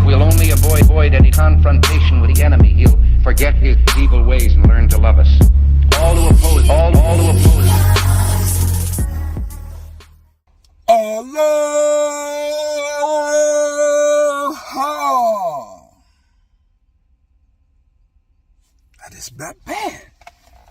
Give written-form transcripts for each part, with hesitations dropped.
if we'll only avoid any confrontation with the enemy, he'll forget his evil ways and learn to love us. All to oppose, all to oppose. Aloha! That is not bad.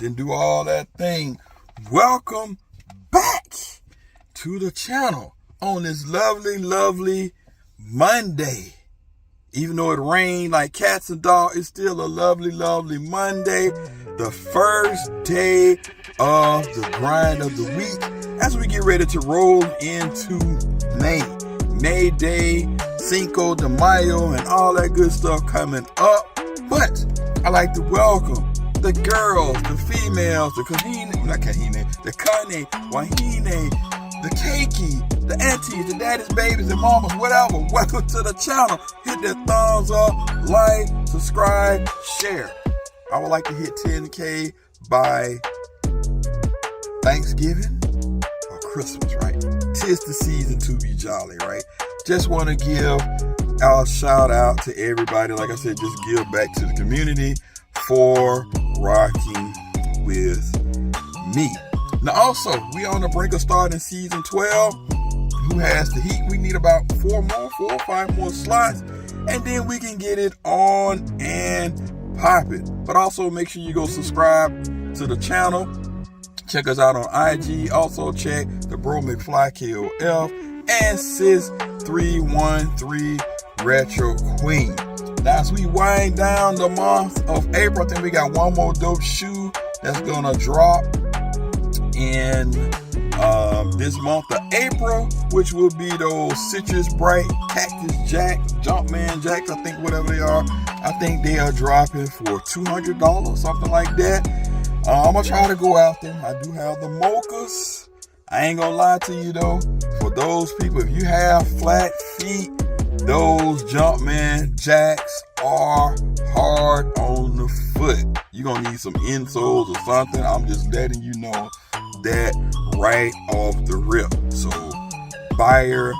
Didn't do all that thing. Welcome back to the channel on this lovely, lovely Monday. Even though it rained like cats and dogs, it's still a lovely, lovely Monday. The first day of the grind of the week as we get ready to roll into May. May Day, Cinco de Mayo, and all that good stuff coming up. But I like to welcome the girls, the females, the kahine, wahine, the keiki, the aunties, the daddies, babies, the mamas, whatever. Welcome to the channel. Hit that thumbs up, like, subscribe, share. I would like to hit 10K by Thanksgiving or Christmas, right? 'Tis the season to be jolly, right? Just want to give our shout out to everybody. Like I said, just give back to the community for rocking with me. Now also, we on the brink of starting season 12. Who Has the Heat? We need about 4 or 5 more slots, and then we can get it on and popping. But also make sure you go subscribe to the channel. Check us out on IG. Also check the bro MCFLYKOF and Sis313 Retro Queen. Now as we wind down the month of April, I think we got one more dope shoe that's gonna drop in this month of April, which will be those Citrus Bright Cactus Jack, Jumpman Jacks, I think, whatever they are. I think they are dropping for $200, something like that. I'm gonna try to go out there. I do have the mochas. I ain't gonna lie to you though. For those people, if you have flat feet, those Jumpman Jacks are hard on the foot. You're gonna need some insoles or something. I'm just letting you know that right off the rip. So buyer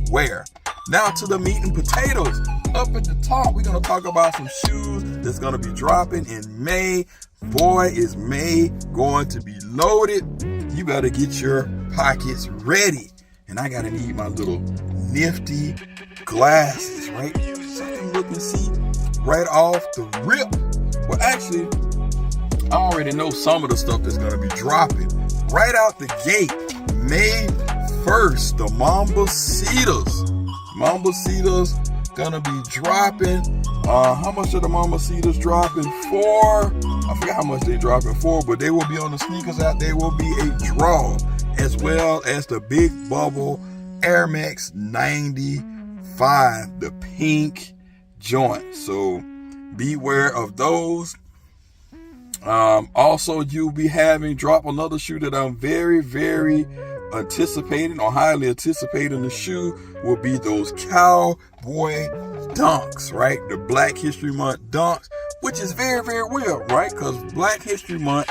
beware. Now to the meat and potatoes. Up at the top, we're gonna talk about some shoes that's gonna be dropping in May. Boy, is May going to be loaded. You gotta get your pockets ready. And I gotta need my little nifty glasses, right? Something look and see right off the rip. Well, actually, I already know some of the stuff that's gonna be dropping right out the gate. May 1st, the Mambacitas. Mambacitas gonna be dropping. How much are the Mambacitas dropping for? I forgot how much they dropping for, but they will be on the sneakers out. They will be a draw, as well as the Big Bubble Air Max 95, the pink joint. So beware of those. Also, you'll be having drop another shoe that I'm very, very anticipating, or highly anticipating. The shoe will be those Cowboy Dunks, right? The Black History Month Dunks, which is very, very well, right? Because Black History Month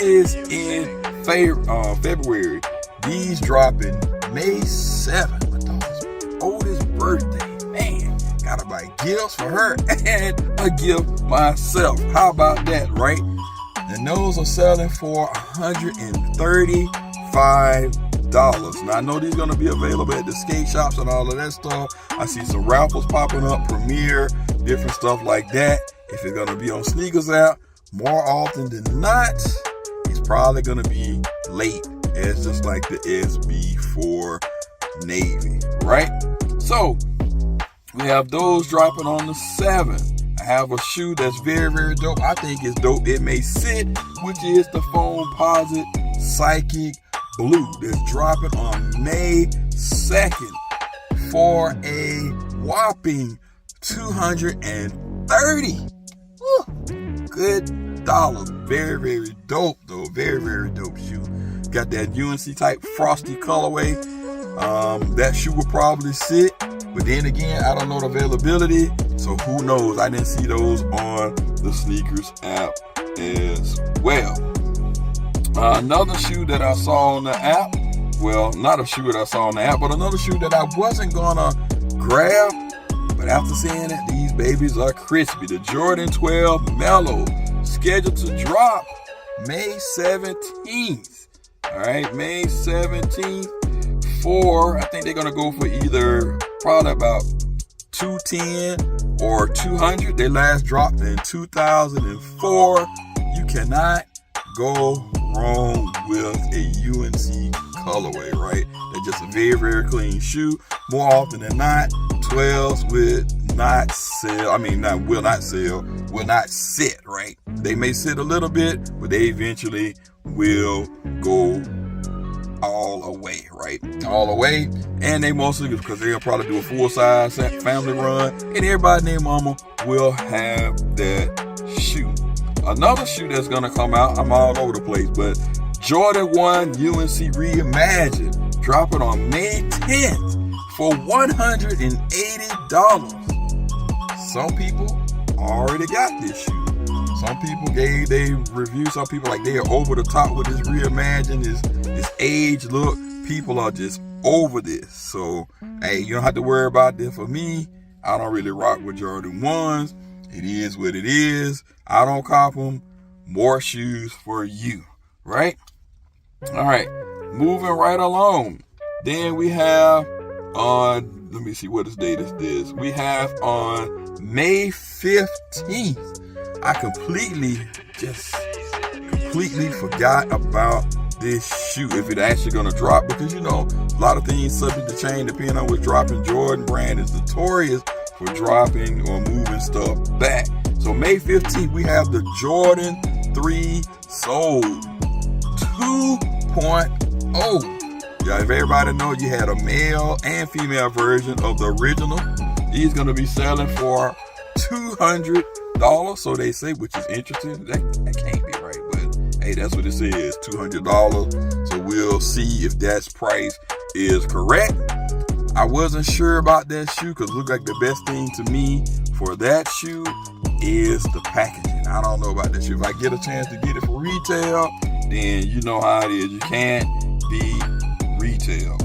is in February. These dropping May 7th, my daughter's oldest birthday. Man, gotta buy gifts for her and a gift myself. How about that, right? And those are selling for $135. Now I know these are gonna be available at the skate shops and all of that stuff. I see some raffles popping up, Premiere, different stuff like that. If it's gonna be on Sneakers app, more often than not, it's probably gonna be late, as just like the SB4 Navy, right? So we have those dropping on the 7th. I have a shoe that's very, very dope. I think it's dope. It may sit, which is the Foamposite Psychic Blue. That's dropping on May 2nd for a whopping $230. Woo, good dollars. Very, very dope though. Very, very dope shoe. Got that UNC type frosty colorway. That shoe will probably sit, but then again, I don't know the availability, so who knows? I didn't see those on the Sneakers app as well. Another shoe that I saw on the app, well, not a shoe that I saw on the app, but another shoe that I wasn't gonna grab, But after saying that, these babies are crispy. The Jordan 12 Mellow, scheduled to drop May 17th. All right, May 17th for, I think they're going to go for either probably about $210 or $200. They last dropped in 2004. You cannot go wrong with a UNC colorway, right? They're just a very, very clean shoe. More often than not, 12s will not sit, right? They may sit a little bit, but they eventually will go all away, right? All away. And they mostly, because they'll probably do a full-size family run, and everybody and their mama will have that shoe. Another shoe that's going to come out, I'm all over the place, but Jordan 1 UNC Reimagined, dropping on May 10th for $180. Some people already got this shoe. Some people gave their review. Some people like they are over the top with this Reimagined, this age look. People are just over this. So, hey, you don't have to worry about this. For me, I don't really rock with Jordan 1s. It is what it is. I don't cop them. More shoes for you, right? All right, moving right along. Then we have on, let me see what this date is this. We have on May 15th. I completely forgot about this shoe, if it actually gonna drop, because you know a lot of things subject to change depending on what's dropping. Jordan brand is notorious for dropping or moving stuff back. So May 15th we have the Jordan 3 Soul 2.0. Yeah, if everybody know, you had a male and female version of the original. These gonna be selling for $200. So they say, which is interesting. That can't be right, but hey, that's what it says, $200. So we'll see if that price is correct. I wasn't sure about that shoe because it looked like the best thing to me for that shoe is the packaging. I don't know about that shoe. If I get a chance to get it for retail, then you know how it is. You can't beat retail.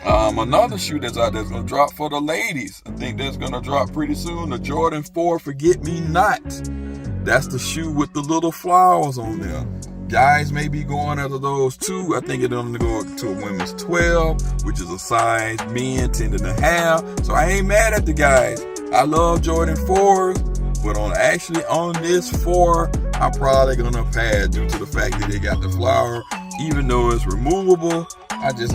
Another shoe that's out there's gonna drop for the ladies. I think that's gonna drop pretty soon. The Jordan 4 Forget Me Not. That's the shoe with the little flowers on there. Guys may be going after those too. I think it's only go to a women's 12, which is a size men 10.5. So I ain't mad at the guys. I love Jordan 4s, but on this 4, I'm probably gonna pass due to the fact that they got the flower. Even though it's removable, it's just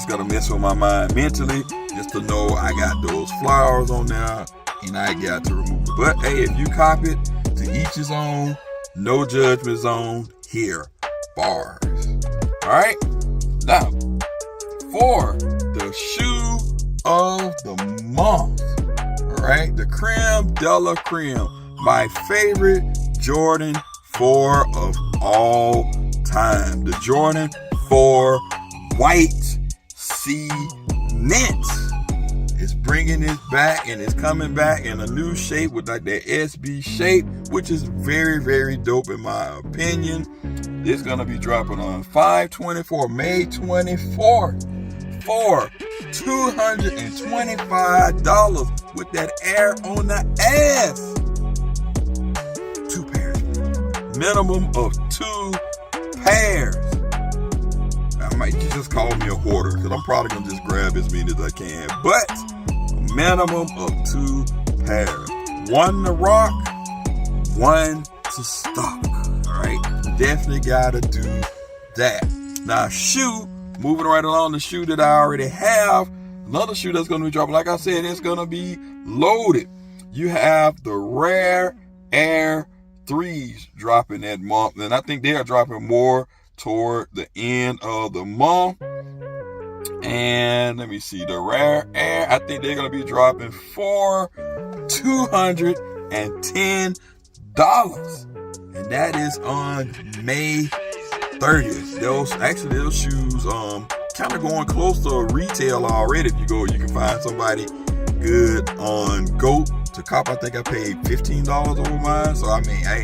gonna mess with my mind mentally, just to know I got those flowers on there and I got to remove it. But hey, if you cop it, to each his own, no judgment zone here. Bars. All right. Now, for the shoe of the month, all right, the creme de la creme, my favorite Jordan 4 of all time, the Jordan 4 White Cement is bringing it back, and it's coming back in a new shape with like that SB shape, which is very, very dope in my opinion. It's gonna be dropping on 5/24, May 24th for $225 with that air on the ass. 2 pairs, minimum of 2 pairs. You just call me a hoarder because I'm probably gonna just grab as many as I can, but a minimum of 2 pairs. 1 to rock, 1 to stock. All right, definitely gotta do that. Now, shoe, moving right along, the shoe that I already have, another shoe that's gonna be dropping. Like I said, it's gonna be loaded. You have the Rare Air 3s dropping that month, and I think they are dropping more toward the end of the month. And let me see, the Rare Air, I think they're gonna be dropping for $210, and that is on May 30th. Those shoes kind of going close to retail already. If you go, you can find somebody good on GOAT to cop. I think I paid $15 over mine. So I mean, I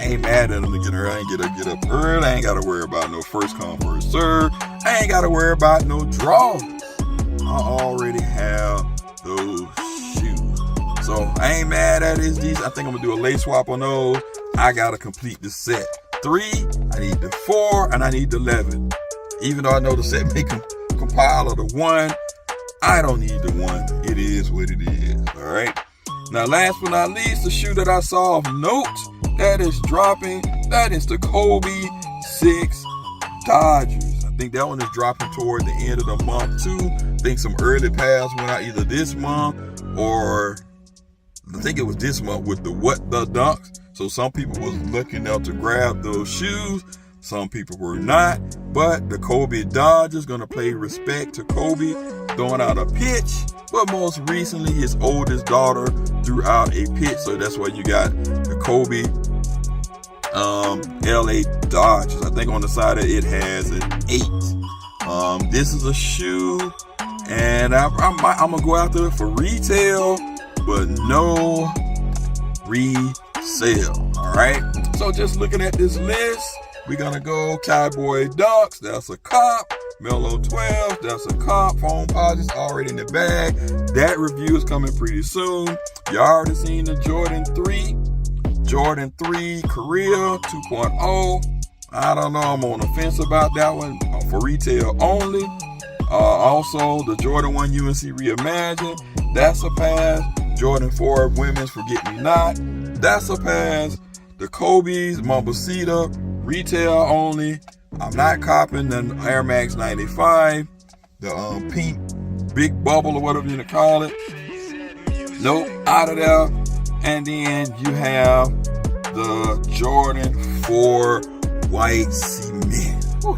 ain't mad at them to get her. I ain't get up early. I ain't got to worry about no first come, first serve. I ain't got to worry about no draws. I already have those So I ain't mad at it. It's decent. I think I'm gonna do a lace swap on those. I gotta complete the set. 3, I need the 4, and I need the 11. Even though I know the set may compile of the 1, I don't need the 1. It is what it is. All right. Now, last but not least, the shoe that I saw of note that is dropping, that is the Kobe 6 Dodgers. I think that one is dropping toward the end of the month too. I think some early pass went out either this month or I think it was this month with the What the Dunks. So some people was looking out to grab those shoes. Some people were not. But the Kobe Dodgers gonna pay respect to Kobe, throwing out a pitch. But most recently, his oldest daughter threw out a pitch. So that's why you got the Kobe LA Dodgers. I think on the side of it has an 8. This is a shoe, and I'm gonna go after it for retail, but no resale. All right. So just looking at this list, we're gonna go Cowboy Dunks. That's a cop. Mellow 12. That's a cop. Foam posits already in the bag. That review is coming pretty soon. You already seen the Jordan 3. Jordan 3 Korea 2.0. I don't know. I'm on the fence about that one for retail only. Also, the Jordan 1 UNC Reimagined. That's a pass. Jordan 4 Women's Forget Me Not. That's a pass. The Kobe's Mambasita retail only. I'm not copping the Air Max 95. The pink big bubble or whatever you want to call it. Nope, out of there. And then you have the Jordan 4 White Cement. Ooh,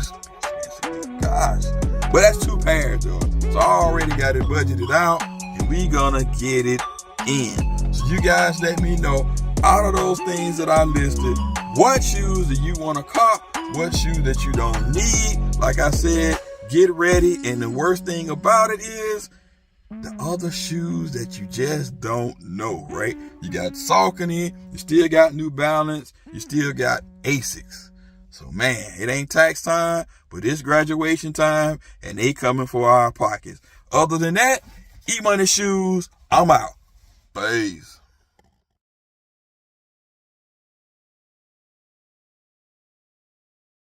gosh. But that's 2 pairs though. So I already got it budgeted out. And we gonna get it in. So you guys let me know, out of those things that I listed, what shoes do you want to cop? What shoe that you don't need? Like I said, get ready. And the worst thing about it is the other shoes that you just don't know, right? You got Saucony, you still got New Balance, you still got Asics. So man, it ain't tax time, but it's graduation time, and they coming for our pockets. Other than that, Emoneyshoes, I'm out. Peace.